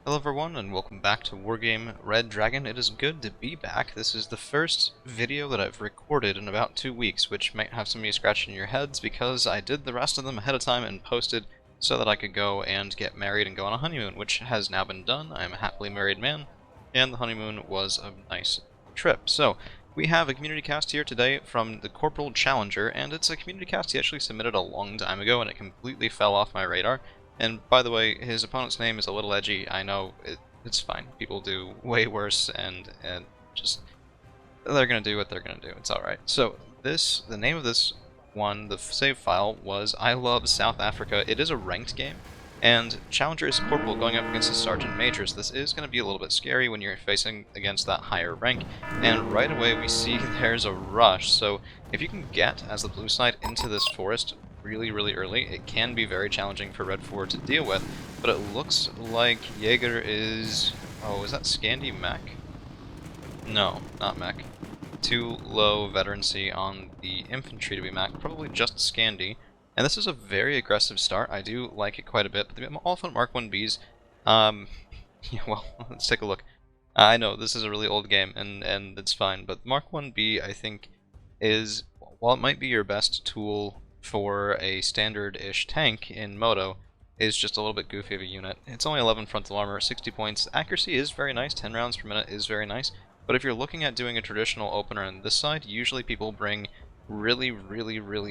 Hello everyone and welcome back to Wargame Red Dragon. It is good to be back. This is the first video that I've recorded in about 2 weeks, which might have some of you scratching your heads because I did the rest of them ahead of time and posted so that I could go and get married and go on a honeymoon, which has now been done. I am a happily married man, and the honeymoon was a nice trip. So, we have a community cast here today from the Corporal Challenger, and it's a community cast he actually submitted a long time ago and it completely fell off my radar. And by the way, his opponent's name is a little edgy. I know, it's fine. People do way worse, and just they're gonna do what they're gonna do. It's all right. So the name of this one, the save file was I Love South Africa. It is a ranked game, and Challenger is a corporal going up against a sergeant major. So this is gonna be a little bit scary when you're facing against that higher rank. And right away we see there's a rush. So if you can get as the blue side into this forest really early, it can be very challenging for Red 4 to deal with, but it looks like Jaeger is... oh, is that Scandi mech? No, not mech. Too low veterancy on the infantry to be mech, probably just Scandi. And this is a very aggressive start. I do like it quite a bit, but the Oliphant Mark 1Bs, yeah, well, let's take a look. I know, this is a really old game, and it's fine, but Mark 1B, I think, is, while it might be your best tool for a standard-ish tank in Moto, is just a little bit goofy of a unit. It's only 11 frontal armor, 60 points. Accuracy is very nice, 10 rounds per minute is very nice, but if you're looking at doing a traditional opener on this side, usually people bring really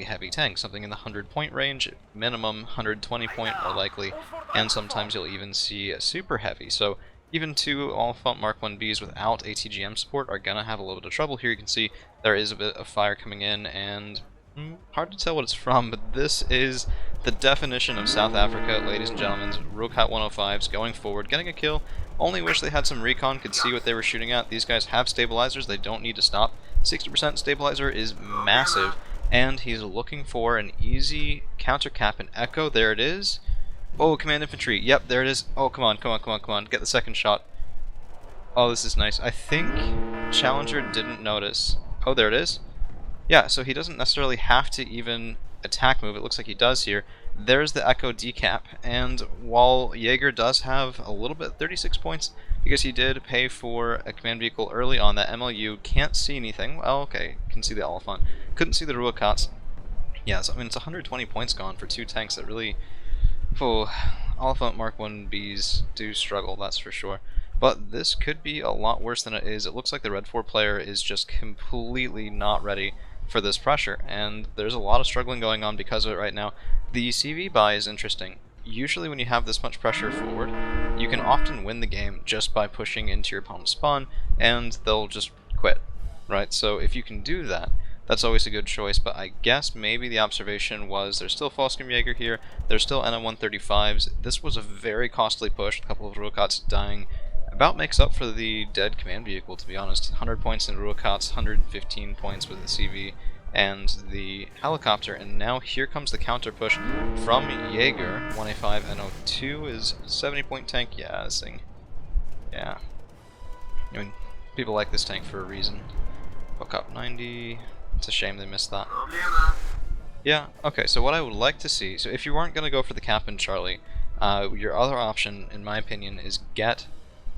heavy tanks, something in the 100-point range, minimum 120-point more likely, and sometimes you'll even see a super heavy. So even two Oliphant Mark 1Bs without ATGM support are gonna have a little bit of trouble. Here you can see there is a bit of fire coming in, and hard to tell what it's from, but this is the definition of South Africa, ladies and gentlemen. Rokat 105s going forward, getting a kill. Only wish they had some recon, could see what they were shooting at. These guys have stabilizers, they don't need to stop. 60% stabilizer is massive, and he's looking for an easy counter cap and echo. There it is. Oh, command infantry. Yep, there it is. Oh, come on. Get the second shot. Oh, this is nice. I think Challenger didn't notice. Oh, there it is. Yeah, so he doesn't necessarily have to even attack move, it looks like he does here. There's the Echo decap, and while Jaeger does have a little bit, 36 points, because he did pay for a command vehicle early on, that MLU can't see anything. Well, okay, can see the Oliphant. Couldn't see the Ruakats. Yeah, so, I mean, it's 120 points gone for two tanks that really... oh, Oliphant Mark 1Bs do struggle, that's for sure. But this could be a lot worse than it is. It looks like the Red 4 player is just completely not ready for this pressure, and there's a lot of struggling going on because of it right now. The CV buy is interesting. Usually when you have this much pressure forward, you can often win the game just by pushing into your opponent's spawn, and they'll just quit, right? So if you can do that, that's always a good choice, but I guess maybe the observation was there's still Falscom Jaeger here, there's still NM135s. This was a very costly push, a couple of Ruakats dying. About makes up for the dead command vehicle, to be honest. 100 points in Ruakats, 115 points with the CV and the helicopter, and now here comes the counter push from Jaeger. 1A5 NO2 is 70-point tank. Yeah, this thing. Yeah. I mean, people like this tank for a reason. Hook up 90. It's a shame they missed that. Yeah, okay, so what I would like to see, so if you weren't going to go for the Captain Charlie, your other option, in my opinion, is get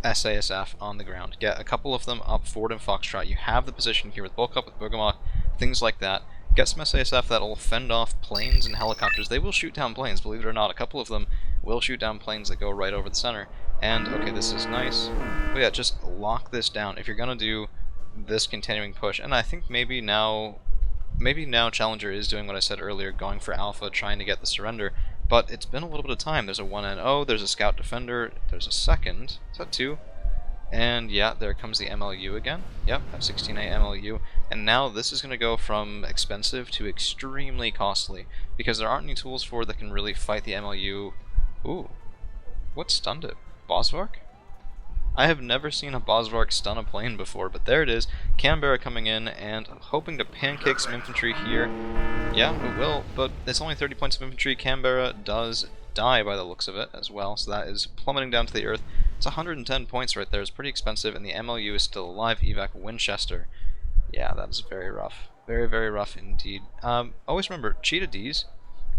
SASF on the ground. Get a couple of them up forward in Foxtrot. You have the position here with bulk up, with Bergamot, things like that. Get some SASF that'll fend off planes and helicopters. They will shoot down planes, believe it or not. A couple of them will shoot down planes that go right over the center. And, okay, this is nice. But yeah, just lock this down. If you're gonna do this continuing push, and I think maybe now Challenger is doing what I said earlier, going for Alpha, trying to get the surrender. But it's been a little bit of time. There's a 1NO, there's a Scout Defender, there's a second. Is that two? And yeah, there comes the MLU again. Yep, F-16A MLU. And now this is going to go from expensive to extremely costly, because there aren't any tools for it that can really fight the MLU. Ooh, what stunned it? Bosvark? I have never seen a Bosvark stun a plane before, but there it is. Canberra coming in and hoping to pancake some infantry here. Yeah, it will, but it's only 30 points of infantry. Canberra does die by the looks of it as well, so that is plummeting down to the earth. It's 110 points right there. It's pretty expensive, and the MLU is still alive. Evac Winchester. Yeah, that is very rough. Very rough indeed. Always remember, Cheetah Ds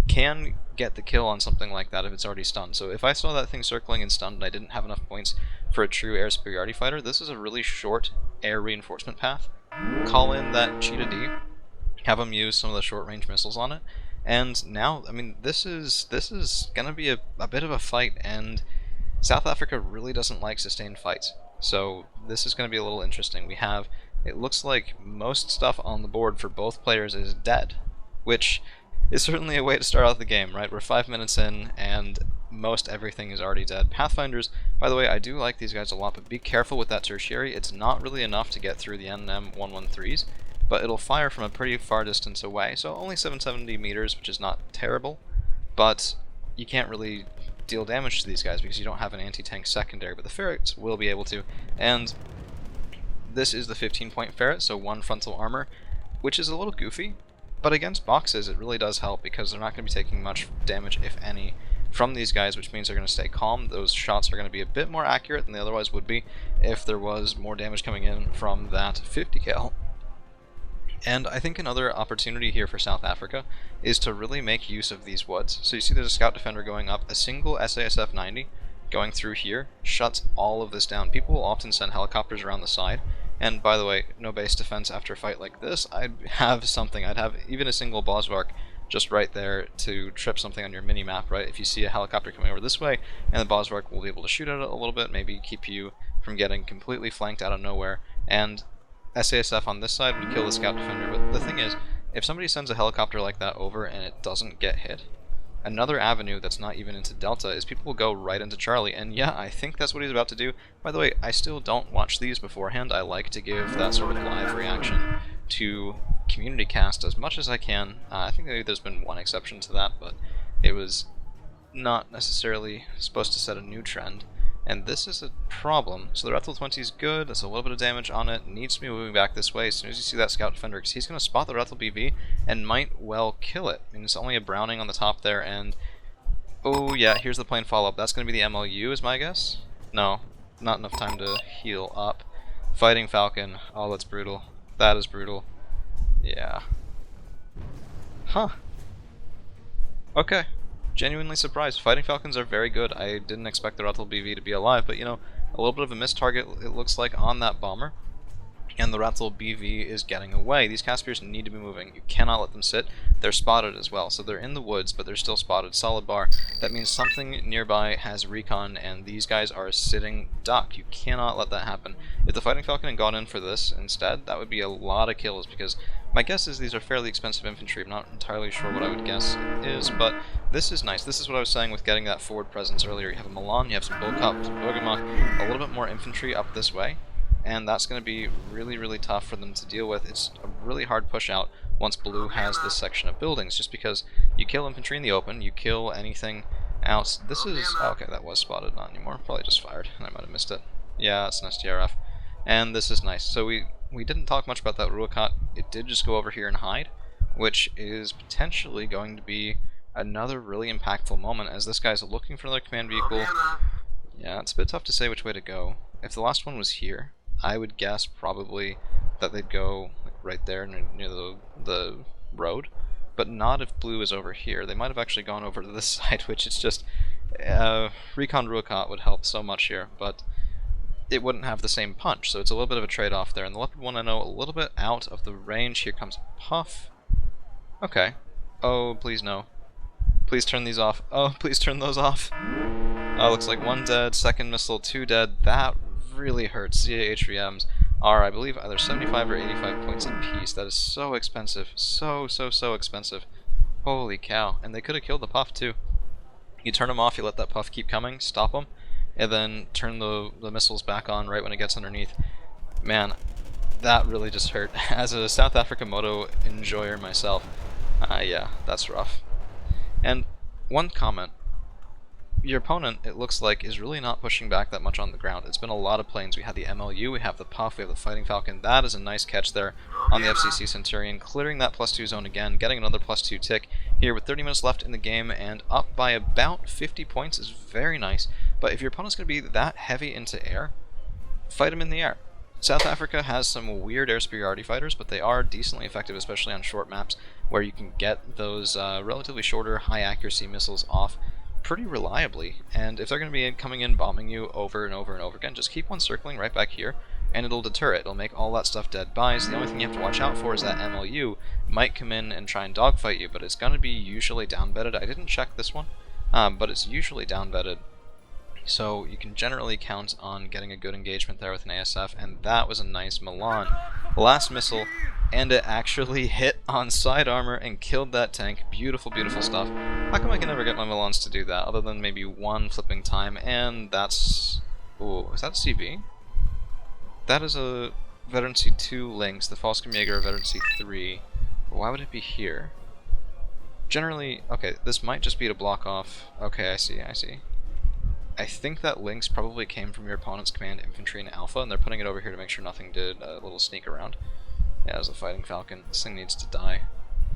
can get the kill on something like that if it's already stunned. So if I saw that thing circling and stunned and I didn't have enough points for a true air superiority fighter, this is a really short air reinforcement path. Call in that Cheetah D, have them use some of the short range missiles on it, and now, I mean, this is gonna be a bit of a fight, and South Africa really doesn't like sustained fights. So this is gonna be a little interesting. We have, it looks like most stuff on the board for both players is dead, which is certainly a way to start out the game, right? We're 5 minutes in, and most everything is already dead. Pathfinders, by the way, I do like these guys a lot, but be careful with that tertiary. It's not really enough to get through the NM113s, but it'll fire from a pretty far distance away, so only 770 meters, which is not terrible, but you can't really deal damage to these guys because you don't have an anti-tank secondary, but the ferrets will be able to, and this is the 15-point ferret, so 1 frontal armor, which is a little goofy, but against boxes it really does help because they're not going to be taking much damage, if any, from these guys, which means they're going to stay calm. Those shots are going to be a bit more accurate than they otherwise would be if there was more damage coming in from that 50 cal. And I think another opportunity here for South Africa is to really make use of these woods. So you see there's a scout defender going up, a single SASF 90 going through here shuts all of this down. People will often send helicopters around the side, and by the way, no base defense after a fight like this. I'd have something, I'd have even a single Bosvark just right there to trip something on your mini-map, right? If you see a helicopter coming over this way, and the Bosvark will be able to shoot at it a little bit, maybe keep you from getting completely flanked out of nowhere, and SASF on this side would kill the scout defender. But the thing is, if somebody sends a helicopter like that over and it doesn't get hit, another avenue that's not even into Delta is people will go right into Charlie, and yeah, I think that's what he's about to do. By the way, I still don't watch these beforehand. I like to give that sort of live reaction to community cast as much as I can. I think maybe there's been one exception to that, but it was not necessarily supposed to set a new trend. And this is a problem. So the Rethel 20 is good, that's a little bit of damage on it, needs to be moving back this way as soon as you see that scout defender, because he's going to spot the Rethel BV and might well kill it. I mean, it's only a Browning on the top there, and oh yeah, here's the plane follow-up. That's going to be the MLU is my guess? No, not enough time to heal up. Fighting Falcon, oh that's brutal. That is brutal. Yeah. Huh. Okay. Genuinely surprised. Fighting Falcons are very good. I didn't expect the Rethel BV to be alive, but you know, a little bit of a missed target it looks like on that bomber. And the Rethel BV is getting away. These Caspiers need to be moving. You cannot let them sit. They're spotted as well. So they're in the woods, but they're still spotted. Solid bar. That means something nearby has recon, and these guys are sitting duck. You cannot let that happen. If the Fighting Falcon had gone in for this instead, that would be a lot of kills, because my guess is these are fairly expensive infantry. I'm not entirely sure what I would guess it is, but this is nice. This is what I was saying with getting that forward presence earlier. You have a Milan, you have some Bullcop, some Bogamok, a little bit more infantry up this way, and that's going to be really, really tough for them to deal with. It's a really hard push out once Blue has this section of buildings, just because you kill infantry in the open, you kill anything else. This is, oh, okay, that was spotted, not anymore. Probably just fired, and I might have missed it. Yeah, it's an SDRF. And this is nice. So we didn't talk much about that Ruakat. It did just go over here and hide, which is potentially going to be another really impactful moment, as this guy's looking for another command vehicle. Yeah, it's a bit tough to say which way to go. If the last one was here, I would guess probably that they'd go like right there near the road, but not if Blue is over here. They might have actually gone over to this side, which is just Recon Ruakat would help so much here, but it wouldn't have the same punch, so it's a little bit of a trade-off there. And the Leopard 1 I know a little bit out of the range. Here comes Puff. Okay. Oh, please no. Please turn these off. Oh, please turn those off. Oh, looks like 1 dead, second missile, 2 dead. That really hurts. CA-HVMs are, I believe, either 75 or 85 points apiece. That is so expensive. So expensive. Holy cow. And they could have killed the Puff, too. You turn them off, you let that Puff keep coming, stop them, and then turn the missiles back on right when it gets underneath. Man, that really just hurt. As a South Africa Moto enjoyer myself, yeah, that's rough. And one comment. Your opponent, it looks like, is really not pushing back that much on the ground. It's been a lot of planes. We have the MLU, we have the Puff, we have the Fighting Falcon. That is a nice catch there on the FCC Centurion, clearing that +2 zone again, getting another +2 tick here with 30 minutes left in the game, and up by about 50 points is very nice. But if your opponent's going to be that heavy into air, fight him in the air. South Africa has some weird air superiority fighters, but they are decently effective, especially on short maps, where you can get those relatively shorter, high-accuracy missiles off pretty reliably. And if they're going to be coming in bombing you over and over and over again, just keep one circling right back here, and it'll deter it. It'll make all that stuff dead buys. The only thing you have to watch out for is that MLU might come in and try and dogfight you, but it's going to be usually down-bedded. I didn't check this one, but it's usually down-bedded. So you can generally count on getting a good engagement there with an ASF, and that was a nice Milan. Last missile, and it actually hit on side armor and killed that tank. Beautiful, beautiful stuff. How come I can never get my Milans to do that, other than maybe one flipping time, and that's... Ooh, is that CB? That is a Veteran C2 Lynx, the Fallschirmjäger of Veteran C3. Why would it be here? Generally, okay, this might just be to block off... Okay, I see, I see. I think that Lynx probably came from your opponent's command infantry in Alpha, and they're putting it over here to make sure nothing did a little sneak around. Yeah, as a Fighting Falcon. This thing needs to die.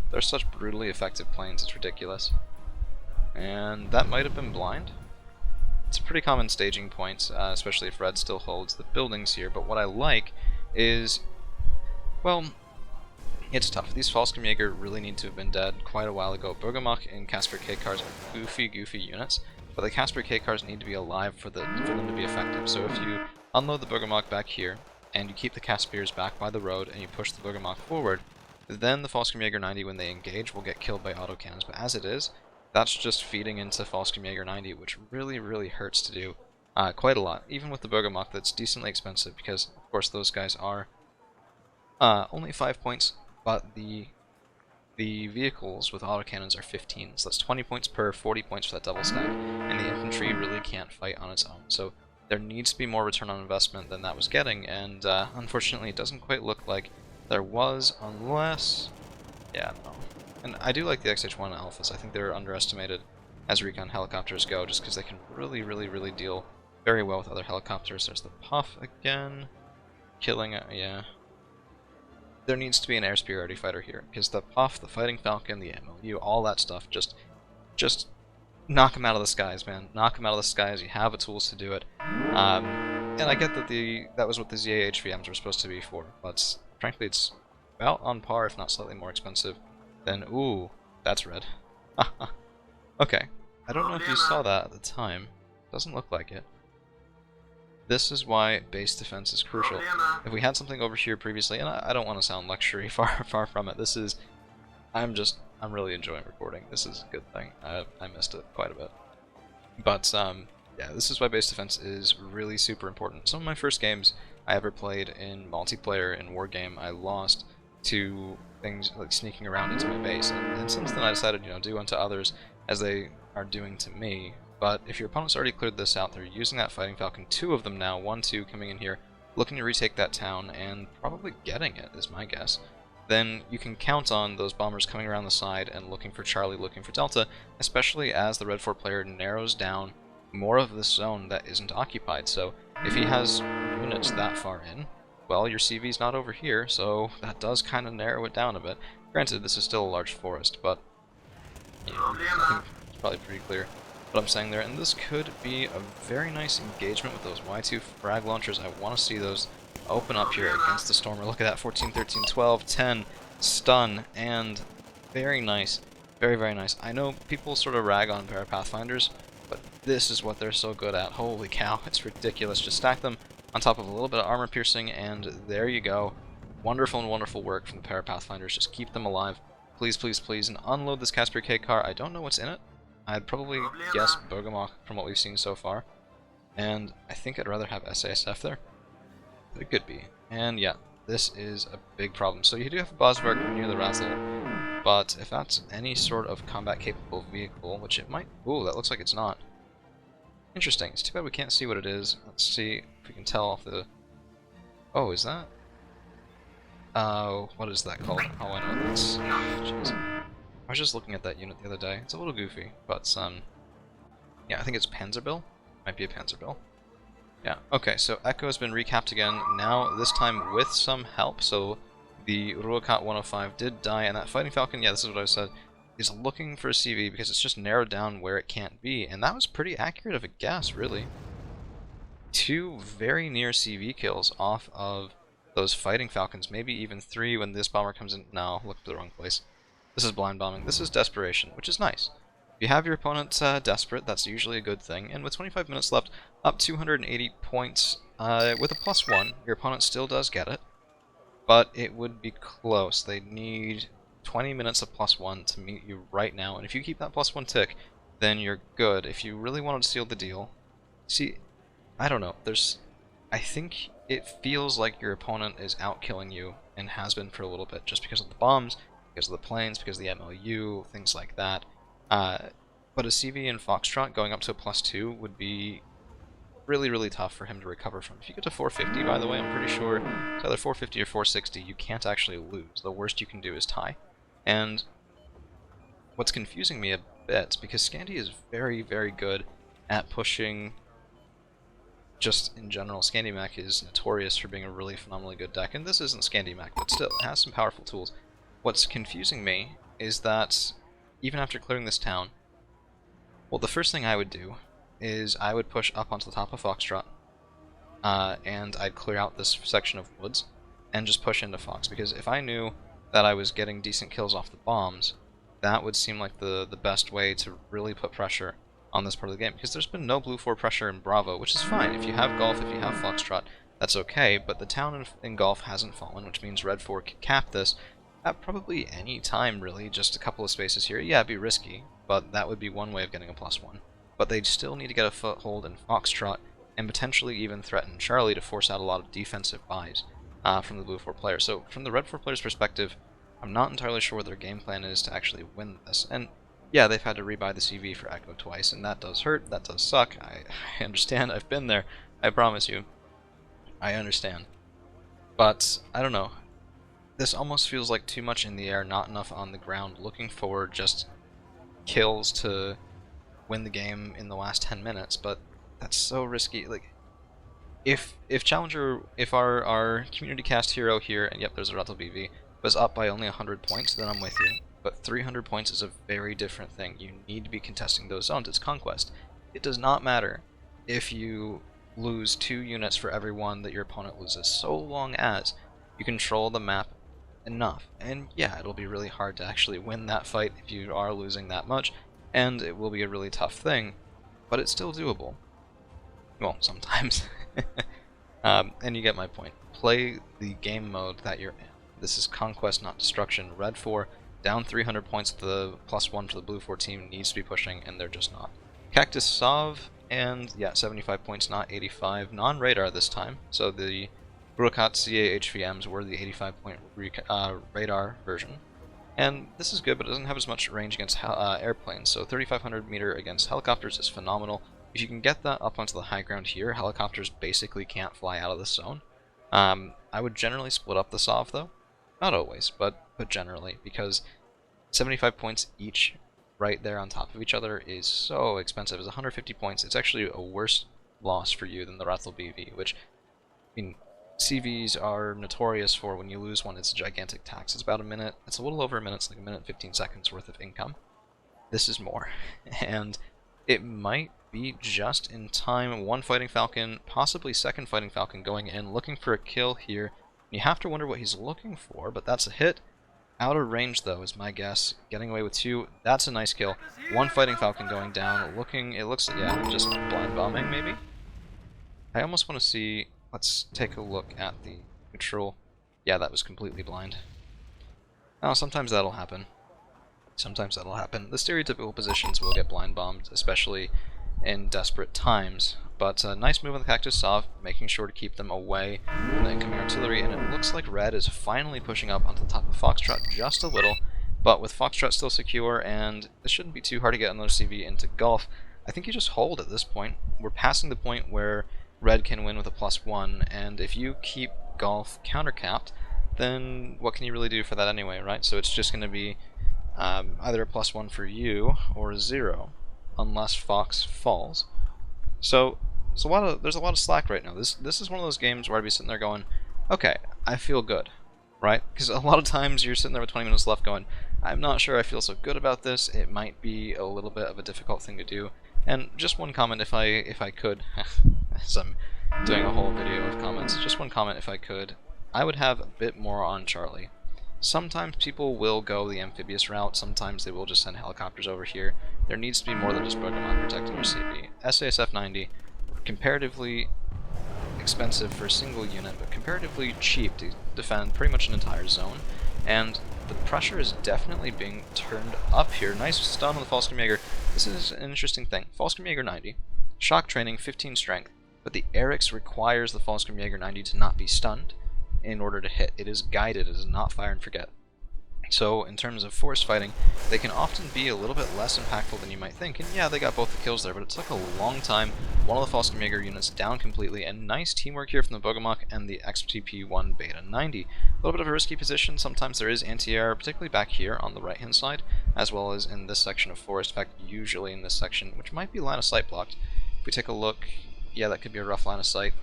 They're such brutally effective planes, it's ridiculous. And that might have been blind. It's a pretty common staging point, especially if Red still holds the buildings here, but what I like is, well, it's tough. These Fallschirmjäger really need to have been dead quite a while ago. Bergamot and Casper K-Cars are goofy, goofy units, but the Casper K-Cars need to be alive for them to be effective. So if you unload the Bergamot back here, and you keep the Caspiers back by the road, and you push the Bergamot forward, then the Fallschirmjäger 90, when they engage, will get killed by autocannons. But as it is, that's just feeding into Fallschirmjäger 90, which really, really hurts to do quite a lot. Even with the Bergamot, that's decently expensive, because, of course, those guys are only 5 points, but the vehicles with autocannons are 15, so that's 20 points per 40 points for that double stack, and the infantry really can't fight on its own. So there needs to be more return on investment than that was getting, and unfortunately it doesn't quite look like there was, unless... yeah, no. And I do like the XH-1 Alphas. I think they're underestimated as recon helicopters go, just because they can really, really, really deal very well with other helicopters. There's the Puff again, killing it, yeah. There needs to be an air superiority fighter here, because the Puff, the Fighting Falcon, the MLU, all that stuff, just knock them out of the skies, man. Knock them out of the skies. You have the tools to do it. And I get that that was what the ZA HVMs were supposed to be for, but frankly, it's about on par, if not slightly more expensive than... Ooh, that's red. Okay, I don't know if you saw that at the time. Doesn't look like it. This is why base defense is crucial. If we had something over here previously, and I don't want to sound lectury, far from it. This is, I'm really enjoying recording. This is a good thing. I missed it quite a bit. But yeah, this is why base defense is really super important. Some of my first games I ever played in multiplayer in Wargame, I lost to things like sneaking around into my base, and since then I decided, you know, do unto others as they are doing to me. But if your opponent's already cleared this out, they're using that Fighting Falcon, 2 of them now, 1-2 coming in here, looking to retake that town, and probably getting it, is my guess, then you can count on those bombers coming around the side and looking for Charlie, looking for Delta, especially as the Red 4 player narrows down more of this zone that isn't occupied. So if he has units that far in, well, your CV's not over here, so that does kind of narrow it down a bit. Granted, this is still a large forest, but you know, I think it's probably pretty clear what I'm saying there, and this could be a very nice engagement with those Y2 frag launchers. I want to see those open up here against the Stormer. Look at that, 14, 13, 12, 10, stun, and very nice, very, very nice. I know people sort of rag on Parapathfinders, but this is what they're so good at. Holy cow, it's ridiculous. Just stack them on top of a little bit of armor piercing, and there you go. Wonderful and wonderful work from the Parapathfinders. Just keep them alive, please, please, please, and unload this Casper K car. I don't know what's in it. I'd probably guess Bergamot from what we've seen so far, and I think I'd rather have SASF there, but it could be. And yeah, this is a big problem. So you do have a Bosberg near the Razzle, but if that's any sort of combat-capable vehicle, which it might... Ooh, that looks like it's not. Interesting. It's too bad we can't see what it is. Let's see if we can tell off the... Oh, is that... what is that called? Oh, I know what that's... Jeez. I was just looking at that unit the other day. It's a little goofy, but yeah, I think it's Panzerbill. Might be a Panzerbill. Yeah. Okay, so Echo has been recapped again. Now this time with some help. So the Ruhrkat 105 did die, and that Fighting Falcon, yeah, this is what I said, is looking for a CV because it's just narrowed down where it can't be, and that was pretty accurate of a guess, really. 2 very near CV kills off of those fighting falcons, maybe even 3 when this bomber comes in. No, looked at the wrong place. This is blind bombing. This is desperation, which is nice. If you have your opponent desperate, that's usually a good thing. And with 25 minutes left, up 280 points with a +1, your opponent still does get it, but it would be close. They need 20 minutes of +1 to meet you right now, and if you keep that +1 tick, then you're good. If you really wanted to seal the deal, see, I don't know, I think it feels like your opponent is outkilling you, and has been for a little bit, just because of the bombs, because of the planes, because of the MLU, things like that. But a CV in Foxtrot going up to a +2 would be really, really tough for him to recover from. If you get to 450, by the way, I'm pretty sure it's either 450 or 460, you can't actually lose. The worst you can do is tie. And what's confusing me a bit, because Scandy is very, very good at pushing, just in general, Scandy Mech is notorious for being a really phenomenally good deck, and this isn't Scandy Mech, but still, it has some powerful tools. What's confusing me is that, even after clearing this town, well, the first thing I would do is I would push up onto the top of Foxtrot, and I'd clear out this section of woods, and just push into Fox, because if I knew that I was getting decent kills off the bombs, that would seem like the best way to really put pressure on this part of the game, because there's been no blue 4 pressure in Bravo, which is fine. If you have Golf, if you have Foxtrot, that's okay, but the town in Golf hasn't fallen, which means Red 4 can cap this at probably any time, really, just a couple of spaces here. Yeah, it'd be risky, but that would be one way of getting a +1. But they'd still need to get a foothold in Foxtrot, and potentially even threaten Charlie to force out a lot of defensive buys from the blue 4 player. So from the red 4 player's perspective, I'm not entirely sure what their game plan is to actually win this. And yeah, they've had to rebuy the CV for Echo twice, and that does hurt, that does suck. I understand, I've been there, I promise you. I understand. But, I don't know. This almost feels like too much in the air, not enough on the ground, looking for just kills to win the game in the last 10 minutes, but that's so risky. Like, if our community cast hero here, and yep, there's a Rattle BV, was up by only 100 points, then I'm with you. But 300 points is a very different thing. You need to be contesting those zones. It's Conquest. It does not matter if you lose 2 units for every one that your opponent loses, so long as you control the map enough. And yeah, it'll be really hard to actually win that fight if you are losing that much, and it will be a really tough thing, but it's still doable. Well, sometimes. And you get my point. Play the game mode that you're in. This is Conquest, not Destruction. Red 4, down 300 points, the +1 for the blue 4 team needs to be pushing, and they're just not. Cactus Sov, and yeah, 75 points, not 85. Non-radar this time, so the Urukat CA HVMs were the 85-point radar version. And this is good, but it doesn't have as much range against airplanes, so 3,500 meter against helicopters is phenomenal. If you can get that up onto the high ground here, helicopters basically can't fly out of the zone. I would generally split up the Sov, though. Not always, but generally, because 75 points each right there on top of each other is so expensive. It's 150 points. It's actually a worse loss for you than the Rattle BV, which, I mean, CVs are notorious for when you lose one, it's a gigantic tax. It's about a minute. It's a little over a minute. It's like a minute and 15 seconds worth of income. This is more. And it might be just in time. One Fighting Falcon, possibly second Fighting Falcon going in, looking for a kill here. You have to wonder what he's looking for, but that's a hit. Out of range, though, is my guess. Getting away with 2, that's a nice kill. One Fighting Falcon going down, it looks, yeah, just blind bombing, maybe? I almost want to see, let's take a look at the neutral. Yeah, that was completely blind. Oh, sometimes that'll happen. Sometimes that'll happen. The stereotypical positions will get blind bombed, especially in desperate times. But nice move on the Cactus Sov, making sure to keep them away from the incoming artillery, and it looks like Red is finally pushing up onto the top of Foxtrot just a little, but with Foxtrot still secure, and it shouldn't be too hard to get another CV into Golf, I think you just hold at this point. We're passing the point where Red can win with a +1, and if you keep Golf countercapped, then what can you really do for that anyway, right? So it's just going to be either a +1 for you, or a 0, unless Fox falls. So there's a lot of slack right now. This is one of those games where I'd be sitting there going, okay, I feel good, right? Because a lot of times you're sitting there with 20 minutes left going, I'm not sure I feel so good about this. It might be a little bit of a difficult thing to do. And just one comment, if I could, as I'm doing a whole video of comments. Just one comment if I could. I would have a bit more on Charlie. Sometimes people will go the amphibious route, sometimes they will just send helicopters over here. There needs to be more than just Pokemon protecting your CP. SASF 90, comparatively expensive for a single unit, but comparatively cheap to defend pretty much an entire zone, and the pressure is definitely being turned up here. Nice stun on the False Jaeger. This is an interesting thing. False Jaeger 90, shock training, 15 strength, but the Eric's requires the False Jaeger 90 to not be stunned in order to hit. It is guided, it is not fire and forget. So in terms of forest fighting, they can often be a little bit less impactful than you might think, and yeah, they got both the kills there, but it took a long time. One of the False Jaeger units down completely, and nice teamwork here from the Bogamok and the XTP1 Beta 90. A little bit of a risky position, sometimes there is anti-air, particularly back here on the right-hand side, as well as in this section of forest, in fact, usually in this section, which might be line of sight blocked. If we take a look, yeah, that could be a rough line of sight.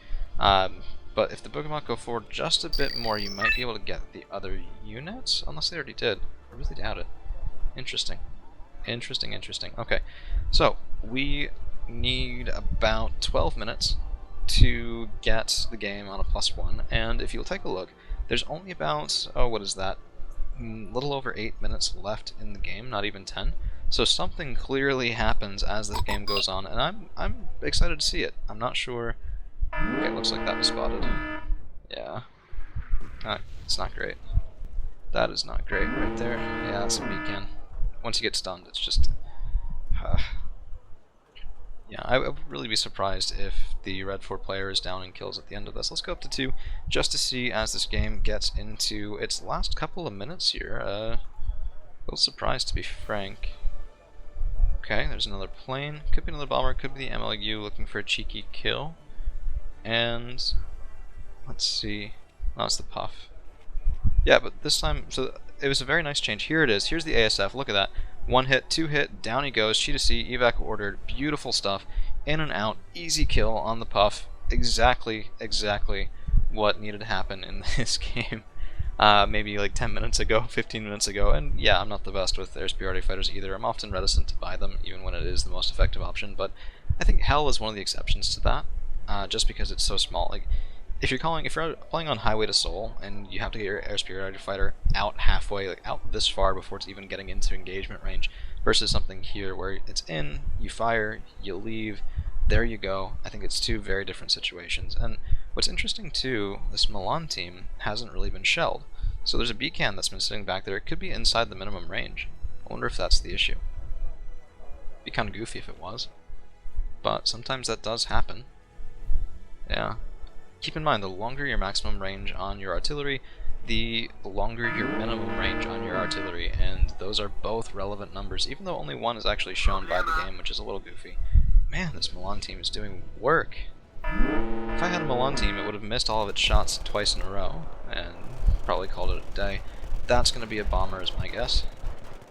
But if the Bogamok go forward just a bit more, you might be able to get the other units, unless they already did. I really doubt it. Interesting. Interesting, interesting. Okay, so we need about 12 minutes to get the game on a +1, and if you'll take a look, there's only about, oh, what is that? A little over 8 minutes left in the game, not even 10. So something clearly happens as this game goes on, and I'm excited to see it. I'm not sure. Okay, looks like that was spotted. Yeah. It's not great. That is not great right there. Yeah, that's a beacon. Once you get stunned, it's just... yeah, I would really be surprised if the Red 4 player is down in kills at the end of this. Let's go up to 2, just to see as this game gets into its last couple of minutes here. A little surprised, to be frank. Okay, there's another plane. Could be another bomber, could be the MLU looking for a cheeky kill. And let's see. Oh, it's the Puff. Yeah, but this time, so it was a very nice change. Here it is. Here's the ASF. Look at that. 1 hit, 2 hit, down he goes. C2C, evac ordered. Beautiful stuff. In and out. Easy kill on the Puff. Exactly what needed to happen in this game. Maybe like 10 minutes ago, 15 minutes ago. And yeah, I'm not the best with air superiority fighters either. I'm often reticent to buy them, even when it is the most effective option. But I think Hell is one of the exceptions to that. Just because it's so small. Like, if you're playing on Highway to Seoul and you have to get your air superiority fighter out halfway, like out this far before it's even getting into engagement range, versus something here where it's in, you fire, you leave, there you go. I think it's two very different situations. And what's interesting too, this Milan team hasn't really been shelled. So there's a beacon that's been sitting back there. It could be inside the minimum range. I wonder if that's the issue. It'd be kind of goofy if it was. But sometimes that does happen. Yeah. Keep in mind, the longer your maximum range on your artillery, the longer your minimum range on your artillery, and those are both relevant numbers, even though only one is actually shown by the game, which is a little goofy. Man, this Milan team is doing work. If I had a Milan team, it would have missed all of its shots twice in a row, and probably called it a day. That's going to be a bomber, is my guess.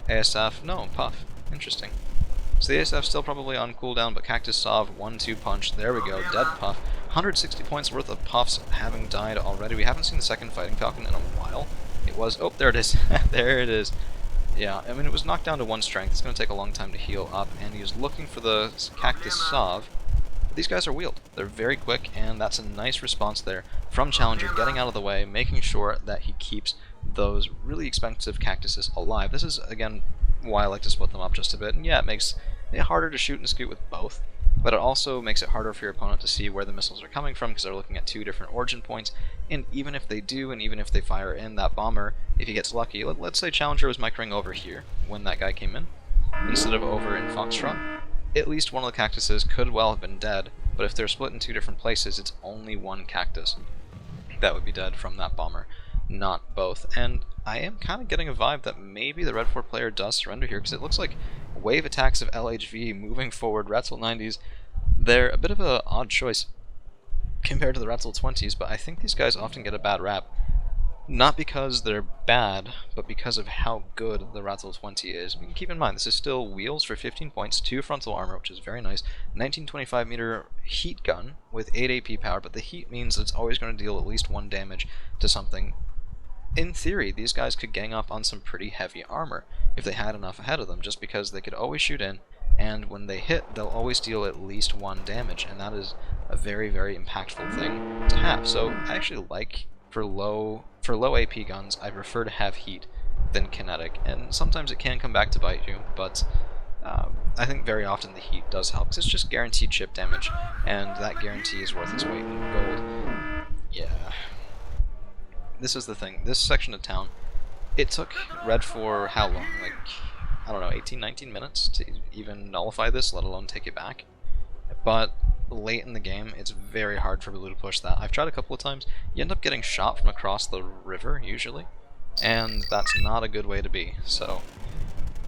ASF, no, Puff. Interesting. So the ASF's still probably on cooldown, but Cactus Sov, 1-2 punch, there we go, dead Puff. 160 points worth of Puffs having died already. We haven't seen the second Fighting Falcon in a while. It was, oh, there it is. There it is. Yeah, I mean, it was knocked down to 1 strength. It's going to take a long time to heal up, and he was looking for the Cactus Sov. But these guys are wheeled. They're very quick, and that's a nice response there from Challenger, getting out of the way, making sure that he keeps those really expensive cactuses alive. This is, again, why I like to split them up just a bit. And yeah, it makes it harder to shoot and scoot with both, but it also makes it harder for your opponent to see where the missiles are coming from because they're looking at 2 different origin points. And even if they do, and even if they fire in that bomber, if he gets lucky, let's say Challenger was microing over here when that guy came in, instead of over in Foxtrot, at least one of the cactuses could well have been dead, but if they're split in 2 different places, it's only 1 cactus that would be dead from that bomber, not both. And I am kind of getting a vibe that maybe the Red 4 player does surrender here, because it looks like wave attacks of LHV moving forward, Ratzel 90s, they're a bit of an odd choice compared to the Ratzel 20s, but I think these guys often get a bad rap. Not because they're bad, but because of how good the Ratzel 20 is. I mean, keep in mind, this is still wheels for 15 points, 2 frontal armor, which is very nice, 1925 meter heat gun with 8 AP power, but the heat means that it's always going to deal at least 1 damage to something. In theory, these guys could gang up on some pretty heavy armor if they had enough ahead of them, just because they could always shoot in, and when they hit, they'll always deal at least 1 damage, and that is a very, very impactful thing to have. So I actually like, for low AP guns, I prefer to have heat than kinetic, and sometimes it can come back to bite you, but I think very often the heat does help, because it's just guaranteed chip damage, and that guarantee is worth its weight in gold. Yeah. This is the thing. This section of town, it took Red for how long? Like, I don't know, 18, 19 minutes to even nullify this, let alone take it back. But late in the game, it's very hard for Blue to push that. I've tried a couple of times. You end up getting shot from across the river, usually, and that's not a good way to be, so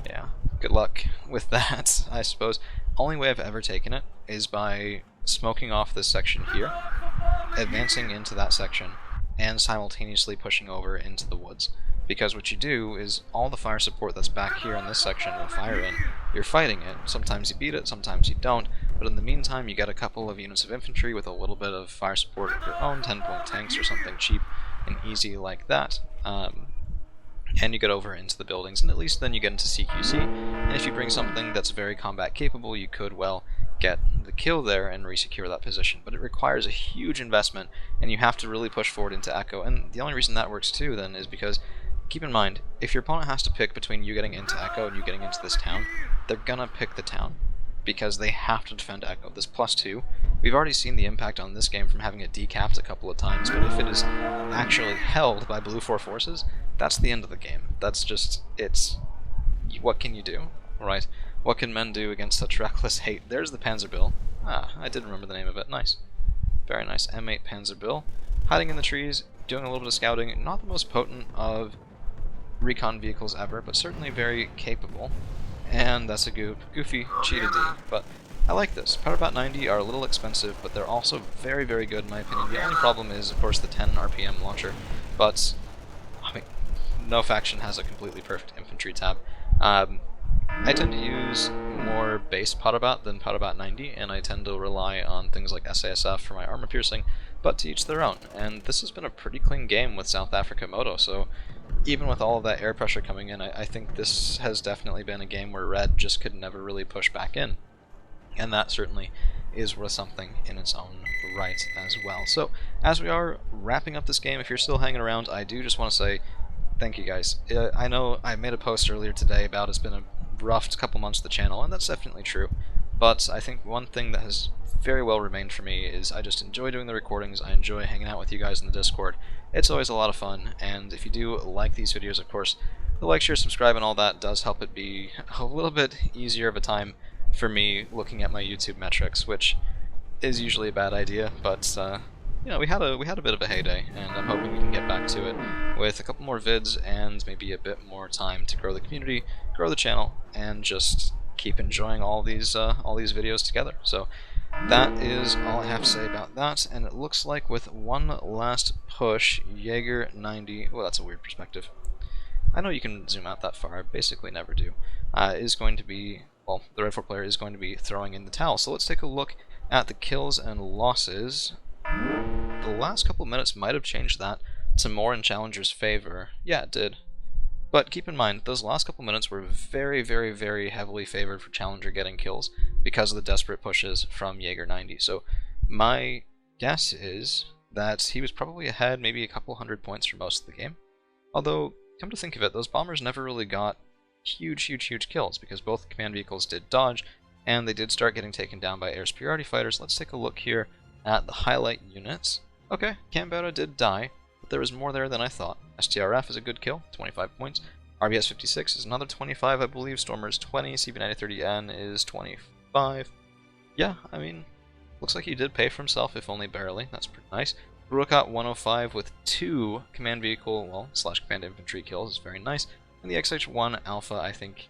yeah, good luck with that, I suppose. Only way I've ever taken it is by smoking off this section here, advancing into that section, and simultaneously pushing over into the woods. Because what you do is all the fire support that's back here in this section will fire in. You're fighting it. Sometimes you beat it, sometimes you don't, but in the meantime you get a couple of units of infantry with a little bit of fire support of your own, 10-point tanks or something cheap and easy like that. And you get over into the buildings, and at least then you get into CQC, and if you bring something that's very combat capable, you could, well, get the kill there and resecure that position. But it requires a huge investment, and you have to really push forward into Echo, and the only reason that works too, then, is because, keep in mind, if your opponent has to pick between you getting into Echo and you getting into this town, they're gonna pick the town, because they have to defend Echo. This +2, we've already seen the impact on this game from having it decapped a couple of times, but if it is actually held by Blue 4 forces, that's the end of the game. That's just, what can you do, right? What can men do against such reckless hate? There's the Panzerbill. Ah, I did remember the name of it. Nice. Very nice. M8 Panzerbill. Hiding in the trees, doing a little bit of scouting. Not the most potent of recon vehicles ever, but certainly very capable. And that's a goofy cheetah D, but I like this. Powderbot 90 are a little expensive, but they're also very, very good in my opinion. The only problem is, of course, the 10 RPM launcher, but I mean, no faction has a completely perfect infantry tab. I tend to use more base Powderbot than Powderbot 90, and I tend to rely on things like SASF for my armor piercing, but to each their own. And this has been a pretty clean game with South Africa Moto, so even with all of that air pressure coming in, I think this has definitely been a game where Red just could never really push back in. And that certainly is worth something in its own right as well. So, as we are wrapping up this game, if you're still hanging around, I do just want to say thank you guys. I know I made a post earlier today about it's been a rough couple months of the channel, and that's definitely true. But I think one thing that has very well remained for me is I just enjoy doing the recordings, I enjoy hanging out with you guys in the Discord. It's always a lot of fun, and if you do like these videos, of course, the like, share, subscribe, and all that does help it be a little bit easier of a time for me looking at my YouTube metrics, which is usually a bad idea, but you know, we had a bit of a heyday, and I'm hoping we can get back to it with a couple more vids and maybe a bit more time to grow the community, grow the channel, and just keep enjoying all these videos together. So that is all I have to say about that, and it looks like with one last push, Jaeger 90, well, that's a weird perspective. I know you can zoom out that far, I basically never do, is going to be, well, the Red 4 player is going to be throwing in the towel. So let's take a look at the kills and losses. The last couple of minutes might have changed that to more in Challenger's favor. Yeah, it did. But keep in mind, those last couple minutes were very, very, very heavily favored for Challenger getting kills because of the desperate pushes from Jaeger 90. So my guess is that he was probably ahead maybe a couple 100 points for most of the game. Although, come to think of it, those bombers never really got huge kills because both command vehicles did dodge, and they did start getting taken down by air superiority fighters. Let's take a look here at the highlight units. Okay, Canberra did die, but there was more there than I thought. STRF is a good kill, 25 points. RBS 56 is another 25, I believe. Stormer's 20, CB9030N is 25. Yeah, I mean, looks like he did pay for himself, if only barely. That's pretty nice. Ruakot 105 with 2 command vehicle, well, / command infantry kills is very nice. And the XX1 Alpha, I think,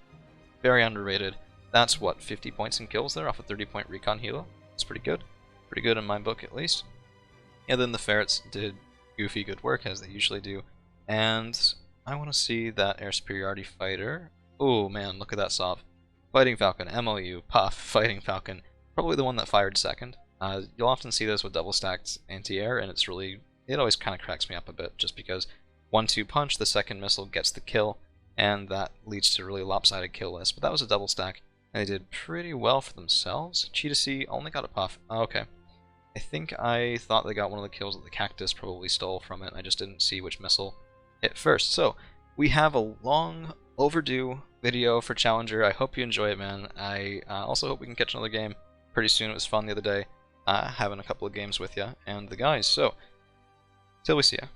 very underrated. That's what, 50 points in kills there off a 30-point recon helo? That's pretty good. Pretty good in my book, at least. And then the Ferrets did goofy good work, as they usually do. And I want to see that air superiority fighter. Oh man, look at that Sov. Fighting Falcon, MLU, Puff, Fighting Falcon. Probably the one that fired second. You'll often see this with double-stacked anti-air, and it's really, it always kind of cracks me up a bit, just because 1-2 punch, the second missile gets the kill, and that leads to a really lopsided kill list. But that was a double stack, and they did pretty well for themselves. Cheetah C only got a Puff. Oh, okay. I think I thought they got one of the kills that the cactus probably stole from it. I just didn't see which missile hit first. So we have a long overdue video for Challenger. I hope you enjoy it, man. I also hope we can catch another game pretty soon. It was fun the other day having a couple of games with you and the guys. So till we see ya.